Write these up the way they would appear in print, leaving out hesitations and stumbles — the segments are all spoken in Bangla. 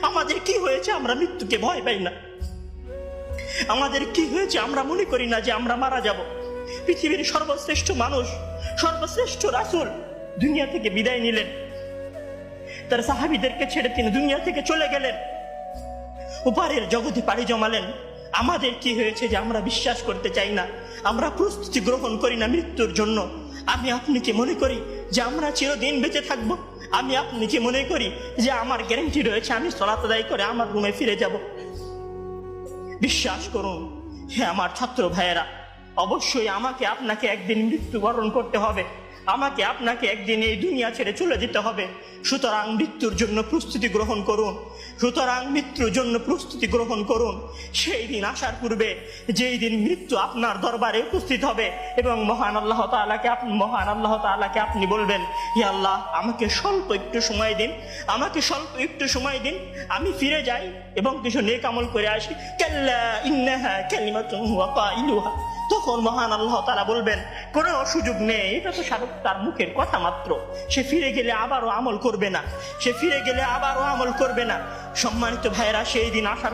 আমাদের কি হয়েছে আমরা মৃত্যুকে ভয় পাই না? আমাদের কি হয়েছে আমরা মনে করি না যে আমরা মারা যাব? পৃথিবীর সর্বশ্রেষ্ঠ মানুষ, সর্বশ্রেষ্ঠ রাসূল দুনিয়া থেকে বিদায় নিলেন, তার সাহাবীদেরকে ছেড়ে তিনি দুনিয়া থেকে চলে গেলেন, উপরের জগতে পাড়ি জমালেন। আমাদের কি হয়েছে যে আমরা বিশ্বাস করতে চাই না, আমরা প্রস্তুতি গ্রহণ করি না মৃত্যুর জন্য? আমি আপনি কি মনে করি যে আমরা চিরদিন বেঁচে থাকব? আমি আপনি কি মনে করি যে আমার গ্যারান্টি রয়েছে আমি সালাত আদায় করে আমার রুমে ফিরে যাব? বিশ্বাস করুন হে আমার ছাত্র ভাইয়েরা, অবশ্যই আমাকে আপনাকে একদিন মৃত্যুবরণ করতে হবে, আমাকে আপনাকে একদিন এই দুনিয়া ছেড়ে চলে যেতে হবে। সুতরাং মৃত্যুর জন্য প্রস্তুতি গ্রহণ করুন, সুতরাং মৃত্যুর জন্য প্রস্তুতি গ্রহণ করুন। সেই দিন আসার পূর্বে, যেই দিন মৃত্যু আপনার দরবারে উপস্থিত হবে এবং মহান আল্লাহ তাআলাকে আপনি বলবেন, হে আল্লাহ, আমাকে স্বল্প একটু সময় দিন, আমাকে স্বল্প একটু সময় দিন, আমি ফিরে যাই এবং কিছু নেক আমল করে আসি। কাল্লা ইন্নাহা কালিমাতুন হুয়া কাইলুহা। তখন মহান আল্লাহ তাআলা বলবেন, কোনো সুযোগ নেই, এটা তো তার মুখের কথা মাত্র, সে ফিরে গেলে আবারও আমল করবে না, সে ফিরে গেলে আবারও আমল করবে না। সম্মানিত ভাইরা, সেই দিন আসার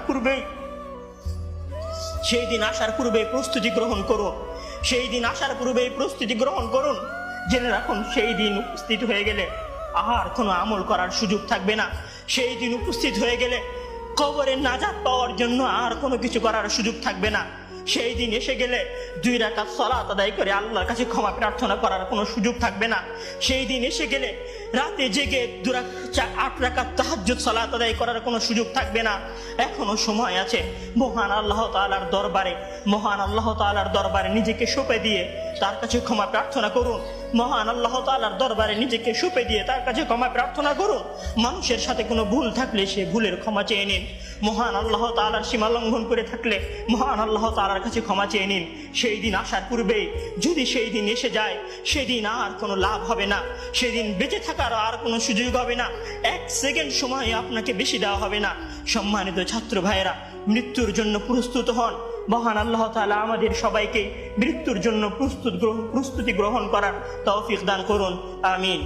পূর্বেই প্রস্তুতি গ্রহণ করুন, সেই দিন আসার পূর্বেই প্রস্তুতি গ্রহণ করুন। জেনে রাখুন, সেই দিন উপস্থিত হয়ে গেলে আর কোনো আমল করার সুযোগ থাকবে না। সেই দিন উপস্থিত হয়ে গেলে কবরের নাজাত পাওয়ার জন্য আর কোনো কিছু করার সুযোগ থাকবে না। সেই দিন এসে গেলে 2 রাকাত সালাত আদায় করে আল্লাহর কাছে ক্ষমা প্রার্থনা করার কোনো সুযোগ থাকবে না। সেই দিন এসে গেলে রাতে জেগে 8 রাকাত তাহাজ্জুদ সালাত আদায় করার কোনো সুযোগ থাকবে না। এখনো সময় আছে। মহান আল্লাহ তাআলার দরবারে নিজেকে সঁপে দিয়ে তার কাছে ক্ষমা প্রার্থনা করুন। মহান আল্লাহ তাআলার দরবারে নিজেকে সঁপে দিয়ে তার কাছে ক্ষমা প্রার্থনা করুন। মানুষের সাথে কোনো ভুল থাকলে সে ভুলের ক্ষমা চেয়ে নিন। মহান আল্লাহ তাআলার সীমা লঙ্ঘন করে থাকলে মহান আল্লাহ তাআলার কাছে ক্ষমা চেয়ে নিন। সেই দিন আসার পূর্বেই যদি সেই দিন এসে যায়, সেদিন আর কোনো লাভ হবে না, সেদিন বেঁচে থাকার আর কোনো সুযোগ হবে না, 1 সেকেন্ড সময় আপনাকে বেশি দেওয়া হবে না। সম্মানিত ছাত্র ভাইয়েরা, মৃত্যুর জন্য প্রস্তুত হন। মহান আল্লাহ তাআলা আমাদের সবাইকে মৃত্যুর জন্য প্রস্তুতি গ্রহণ করার তৌফিক দান করুন। আমিন।